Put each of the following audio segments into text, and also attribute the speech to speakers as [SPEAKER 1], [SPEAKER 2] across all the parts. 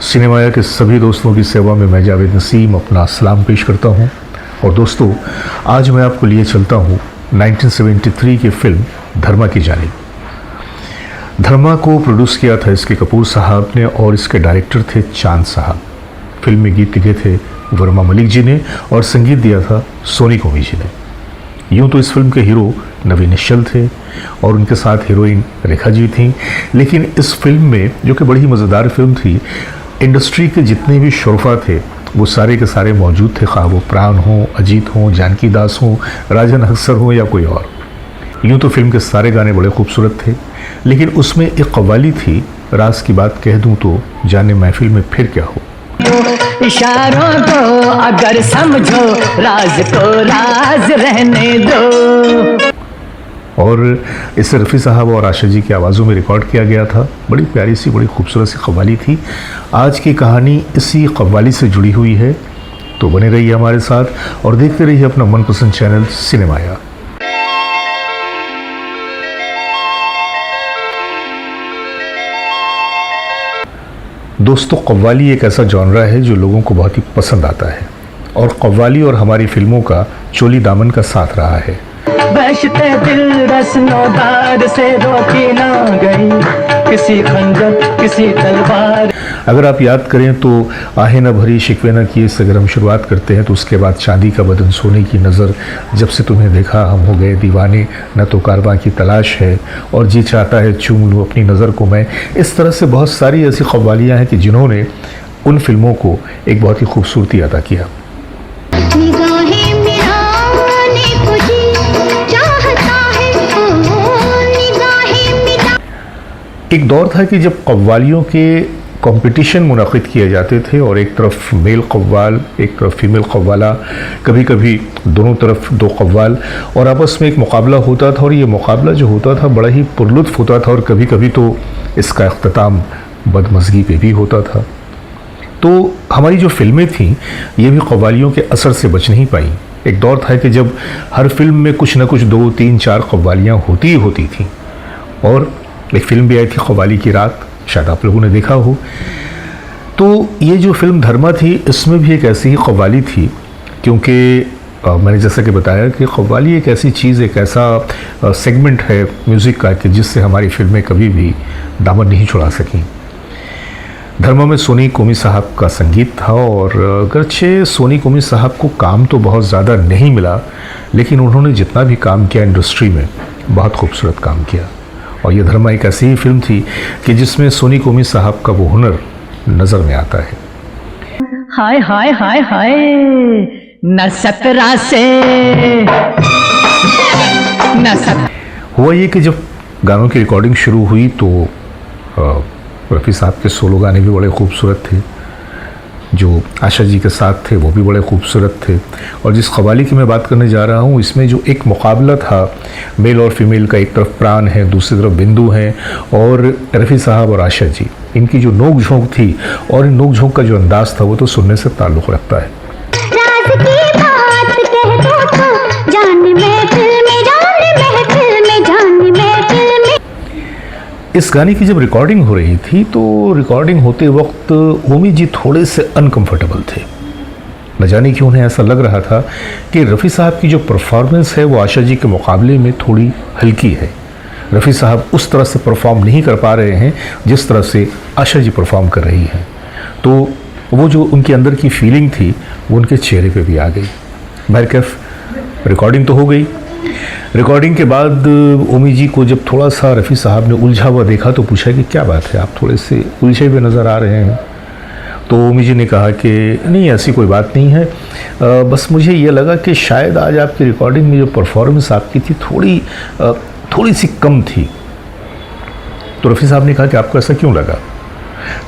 [SPEAKER 1] सिनेमाया के सभी दोस्तों की सेवा में मैं जावेद नसीम अपना सलाम पेश करता हूं। और दोस्तों, आज मैं आपको लिए चलता हूं 1973 की फिल्म धर्मा की जानिब। धर्मा को प्रोड्यूस किया था इसके कपूर साहब ने और इसके डायरेक्टर थे चांद साहब। फिल्म में गीत लिखे थे वर्मा मलिक जी ने और संगीत दिया था सोनी कोमी जी ने। यूँ तो इस फिल्म के हीरो नवीन निश्चल थे और उनके साथ हीरोइन रेखा जी थीं, लेकिन इस फिल्म में, जो कि बड़ी ही मज़ेदार फिल्म थी, इंडस्ट्री के जितने भी शोरफा थे वो सारे के सारे मौजूद थे, खा वो प्राण हों, अजीत हों, जानकी दास हों, राजन अख्तर हों या कोई और। यूँ तो फिल्म के सारे गाने बड़े खूबसूरत थे, लेकिन उसमें एक कव्वाली थी, राज की बात कह दूँ तो जाने महफिल में फिर क्या हो।
[SPEAKER 2] इशारों को अगर समझो, राज को राज रहने दो।
[SPEAKER 1] और इसे रफ़ी साहब और आशा जी की आवाज़ों में रिकॉर्ड किया गया था। बड़ी प्यारी सी, बड़ी खूबसूरत सी कव्वाली थी। आज की कहानी इसी कव्वाली से जुड़ी हुई है, तो बने रहिए हमारे साथ और देखते रहिए अपना मनपसंद चैनल सिनेमाया। दोस्तों, कव्वाली एक ऐसा जॉनरा है जो लोगों को बहुत ही पसंद आता है और कव्वाली और हमारी फिल्मों का चोली दामन का साथ रहा है।
[SPEAKER 2] बशते दिल रस्नोदार से रोकी ना गई किसी खंजर किसी तलवार।
[SPEAKER 1] अगर आप याद करें तो आहे न भरी शिकवे न किए से अगर हम शुरुआत करते हैं तो उसके बाद चांदी का बदन सोने की नज़र, जब से तुम्हें देखा हम हो गए दीवाने, न तो कारवां की तलाश है और जी चाहता है चूम लूँ अपनी नज़र को मैं। इस तरह से बहुत सारी ऐसी कव्वालियाँ हैं कि जिन्होंने उन फिल्मों को एक बहुत ही खूबसूरती अदा किया। एक दौर था कि जब कव्वालियों के कंपटीशन मुनाकिद किए जाते थे और एक तरफ मेल कव्वाल, एक तरफ फीमेल कव्वाला, कभी कभी दोनों तरफ दो कव्वाल, और आपस में एक मुकाबला होता था। और ये मुकाबला जो होता था बड़ा ही पुरलुत्फ होता था और कभी कभी तो इसका अख्ताम बदमज़गी पे भी होता था। तो हमारी जो फिल्में थीं ये भी कव्वालियों के असर से बच नहीं पाई। एक दौर था कि जब हर फिल्म में कुछ न कुछ 2, 3, 4 कव्वालियाँ होती ही होती थीं। और एक फिल्म भी आई थी कव्वाली की रात, शायद आप लोगों ने देखा हो। तो ये जो फिल्म धर्मा थी इसमें भी एक ऐसी ही कव्वाली थी, क्योंकि मैंने जैसा कि बताया कि कव्वाली एक ऐसी चीज़, एक ऐसा सेगमेंट है म्यूज़िक का कि जिससे हमारी फिल्में कभी भी दामन नहीं छुड़ा सकें। धर्मा में सोनी कोमी साहब का संगीत था और अगरचे सोनी कोमी साहब को काम तो बहुत ज़्यादा नहीं मिला, लेकिन उन्होंने जितना भी काम किया इंडस्ट्री में बहुत खूबसूरत काम किया। और ये धर्मा एक ऐसी ही फिल्म थी कि जिसमें सोनी कोमी साहब का वो हुनर नज़र में आता है।
[SPEAKER 2] हाय हाय हाय हाय न सकरा से न सक।
[SPEAKER 1] हुआ ये कि जब गानों की रिकॉर्डिंग शुरू हुई तो रफ़ी साहब के सोलो गाने भी बड़े खूबसूरत थे, जो आशा जी के साथ थे वो भी बड़े खूबसूरत थे। और जिस कव्वाली की मैं बात करने जा रहा हूँ इसमें जो एक मुकाबला था मेल और फीमेल का, एक तरफ प्राण है, दूसरी तरफ बिंदु है, और रफ़ी साहब और आशा जी, इनकी जो नोक झोंक थी और इन नोक झोंक का जो अंदाज़ था वो तो सुनने से ताल्लुक़ रखता है। इस गाने की जब रिकॉर्डिंग हो रही थी तो रिकॉर्डिंग होते वक्त ओमी जी थोड़े से अनकंफर्टेबल थे। न जाने क्यों उन्हें ऐसा लग रहा था कि रफ़ी साहब की जो परफॉर्मेंस है वो आशा जी के मुकाबले में थोड़ी हल्की है। रफ़ी साहब उस तरह से परफॉर्म नहीं कर पा रहे हैं जिस तरह से आशा जी परफॉर्म कर रही हैं। तो वो जो उनके अंदर की फीलिंग थी वो उनके चेहरे पे भी आ गई। बहरकैफ रिकॉर्डिंग तो हो गई। रिकॉर्डिंग के बाद ओमी जी को जब थोड़ा सा रफ़ी साहब ने उलझा हुआ देखा तो पूछा कि क्या बात है, आप थोड़े से उलझे हुए नज़र आ रहे हैं। तो ओमी जी ने कहा कि नहीं, ऐसी कोई बात नहीं है, बस मुझे ये लगा कि शायद आज आपकी रिकॉर्डिंग में जो परफॉर्मेंस आपकी थी थोड़ी सी कम थी। तो रफ़ी साहब ने कहा कि आपको ऐसा क्यों लगा?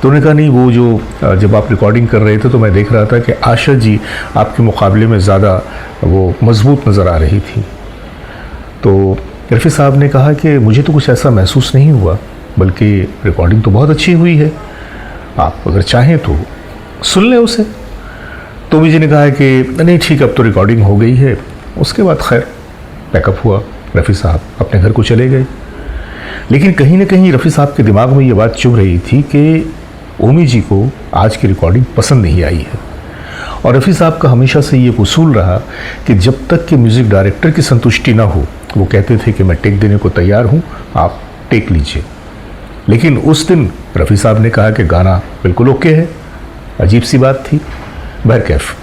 [SPEAKER 1] तो उन्होंने कहा नहीं, वो जो जब आप रिकॉर्डिंग कर रहे थे तो मैं देख रहा था कि आशा जी आपके मुकाबले में ज़्यादा वो मजबूत नज़र आ रही थी। तो रफ़ी साहब ने कहा कि मुझे तो कुछ ऐसा महसूस नहीं हुआ, बल्कि रिकॉर्डिंग तो बहुत अच्छी हुई है, आप अगर चाहें तो सुन लें उसे। तो मुझे ने कहा कि नहीं ठीक, अब तो रिकॉर्डिंग हो गई है। उसके बाद खैर पैकअप हुआ, रफ़ी साहब अपने घर को चले गए। लेकिन कहीं ना कहीं रफ़ी साहब के दिमाग में ये बात चुभ रही थी कि ओमी जी को आज की रिकॉर्डिंग पसंद नहीं आई है। और रफ़ी साहब का हमेशा से ये उसूल रहा कि जब तक कि म्यूज़िक डायरेक्टर की संतुष्टि ना हो, वो कहते थे कि मैं टेक देने को तैयार हूँ, आप टेक लीजिए। लेकिन उस दिन रफ़ी साहब ने कहा कि गाना बिल्कुल ओके है। अजीब सी बात थी। बहरकैफ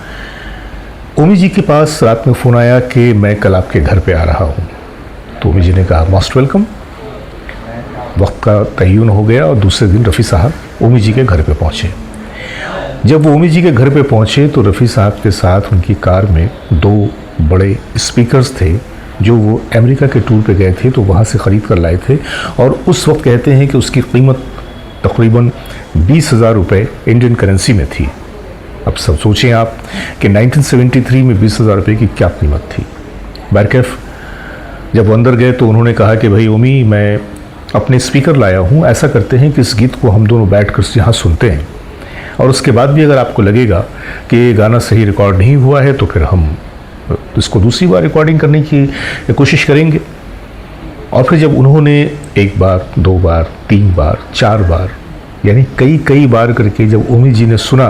[SPEAKER 1] ओमी जी के पास रात में फ़ोन आया कि मैं कल आपके घर पे आ रहा हूँ। तो ओमी जी ने कहा मोस्ट वेलकम। वक्त का तयन हो गया और दूसरे दिन रफ़ी साहब ओमी जी के घर पे पहुँचे। जब वो ओमी जी के घर पे पहुँचे तो रफ़ी साहब के साथ उनकी कार में 2 बड़े स्पीकर्स थे जो वो अमेरिका के टूर पे गए थे, तो वहाँ से ख़रीद कर लाए थे। और उस वक्त कहते हैं कि उसकी कीमत तकरीबन 20,000 रुपये इंडियन करेंसी में थी। अब सब सोचें आप कि 1973 में 20,000 रुपये की क्या कीमत थी। बहरकैफ जब वो अंदर गए तो उन्होंने कहा कि भाई ओमी, मैं अपने स्पीकर लाया हूँ, ऐसा करते हैं कि इस गीत को हम दोनों बैठ कर यहाँ सुनते हैं, और उसके बाद भी अगर आपको लगेगा कि गाना सही रिकॉर्ड नहीं हुआ है तो फिर हम इसको दूसरी बार रिकॉर्डिंग करने की कोशिश करेंगे। और फिर जब उन्होंने 1 बार, 2 बार, 3 बार, 4 बार, यानी कई बार करके जब ओमी जी ने सुना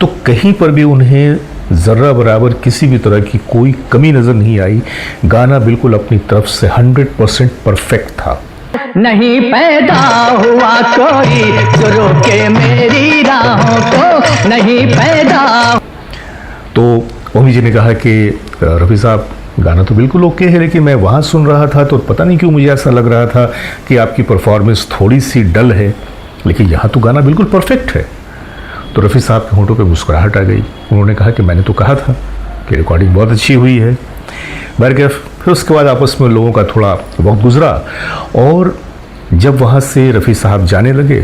[SPEAKER 1] तो कहीं पर भी उन्हें ज़र्रा बराबर किसी भी तरह की कोई कमी नज़र नहीं आई। गाना बिल्कुल अपनी तरफ से 100% परफेक्ट था।
[SPEAKER 2] नहीं पैदा हुआ कोई जो रोके मेरी राहों को, नहीं पैदा।
[SPEAKER 1] तो ओमी जी ने कहा कि रफ़ी साहब, गाना तो बिल्कुल ओके है, लेकिन मैं वहाँ सुन रहा था तो पता नहीं क्यों मुझे ऐसा लग रहा था कि आपकी परफॉर्मेंस थोड़ी सी डल है, लेकिन यहाँ तो गाना बिल्कुल परफेक्ट है। तो रफ़ी साहब के होंठों पे मुस्कुराहट आ गई। उन्होंने कहा कि मैंने तो कहा था कि रिकॉर्डिंग बहुत अच्छी हुई है। बहरकैफ फिर उसके बाद आपस में लोगों का थोड़ा वक्त गुजरा, और जब वहाँ से रफ़ी साहब जाने लगे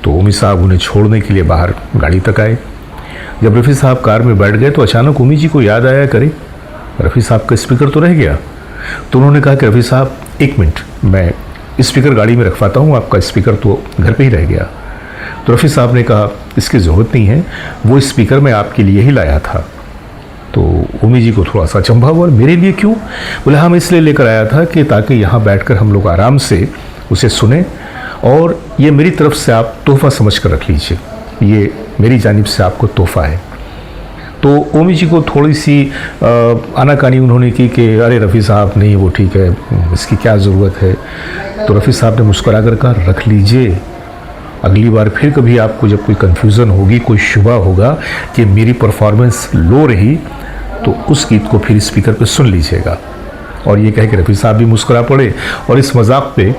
[SPEAKER 1] तो ओमी साहब उन्हें छोड़ने के लिए बाहर गाड़ी तक आए। जब रफ़ी साहब कार में बैठ गए तो अचानक ओमी जी को याद आया, करे रफ़ी साहब का स्पीकर तो रह गया। तो उन्होंने कहा कि रफ़ी साहब 1 मिनट, मैं स्पीकर गाड़ी में रखवाता हूँ, आपका स्पीकर तो घर पे ही रह गया। तो रफ़ी साहब ने कहा इसकी ज़रूरत नहीं है, वो स्पीकर मैं आपके लिए ही लाया था। तो ओमी जी को थोड़ा सा अचंभा हुआ, मेरे लिए क्यों? बोले हाँ, मैं इसलिए लेकर आया था कि ताकि यहाँ बैठकर हम लोग आराम से उसे सुने, और ये मेरी तरफ से आप तोहफ़ा समझ कर रख लीजिए, ये मेरी जानिब से आपको तोहफ़ा है। तो ओमी जी को थोड़ी सी आनाकानी उन्होंने की कि अरे रफ़ी साहब नहीं, वो ठीक है, इसकी क्या ज़रूरत है। तो रफ़ी साहब ने मुस्कुरा कर कहा रख लीजिए, अगली बार फिर कभी आपको जब कोई कन्फ्यूज़न होगी, कोई शुबा होगा कि मेरी परफॉर्मेंस लो रही, तो उस गीत को फिर स्पीकर पे सुन लीजिएगा। और ये कह के रफ़ी साहब भी मुस्कुरा पड़े और इस मजाक पे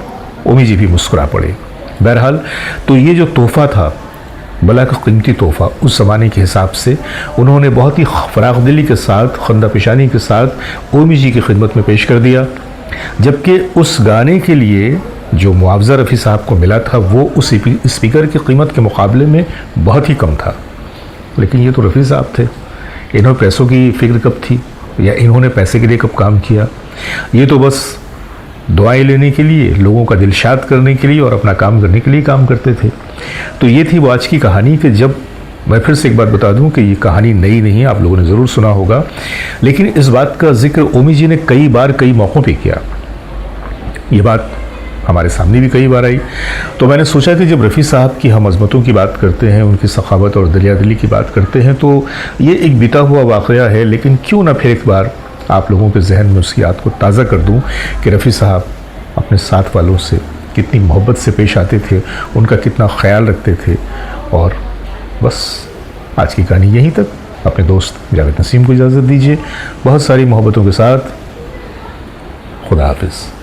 [SPEAKER 1] ओमी जी भी मुस्कुरा पड़े। बहरहाल तो ये जो तोहफ़ा था, बला का कीमती तोहफ़ा, उस ज़माने के हिसाब से उन्होंने बहुत ही फ़राग़ दिली के साथ, खंदा पेशानी के साथ ओमी जी की खिदमत में पेश कर दिया। जबकि उस गाने के लिए जो मुआवजा रफ़ी साहब को मिला था वो उस स्पीकर की कीमत के मुकाबले में बहुत ही कम था। लेकिन ये तो रफ़ी साहब थे, इन्होंने पैसों की फ़िक्र कब थी, या इन्होंने पैसे के लिए कब काम किया? ये तो बस दुआएं लेने के लिए, लोगों का दिल शाद करने के लिए और अपना काम करने के लिए काम करते थे। तो ये थी वो आज की कहानी। कि जब मैं फिर से एक बात बता दूं कि ये कहानी नई नहीं है, आप लोगों ने ज़रूर सुना होगा, लेकिन इस बात का जिक्र ओमी जी ने कई बार कई मौक़ों पे किया। ये बात हमारे सामने भी कई बार आई। तो मैंने सोचा कि जब रफ़ी साहब की हम अज़मतों की बात करते हैं, उनकी सखावत और दरिया दिली की बात करते हैं, तो ये एक बीता हुआ वाक़या है, लेकिन क्यों ना फिर एक बार आप लोगों के जहन में उसकी याद को ताज़ा कर दूं कि रफ़ी साहब अपने साथ वालों से कितनी मोहब्बत से पेश आते थे, उनका कितना ख्याल रखते थे। और बस आज की कहानी यहीं तक। अपने दोस्त जावेद नसीम को इजाज़त दीजिए, बहुत सारी मोहब्बतों के साथ। खुदा हाफिज़।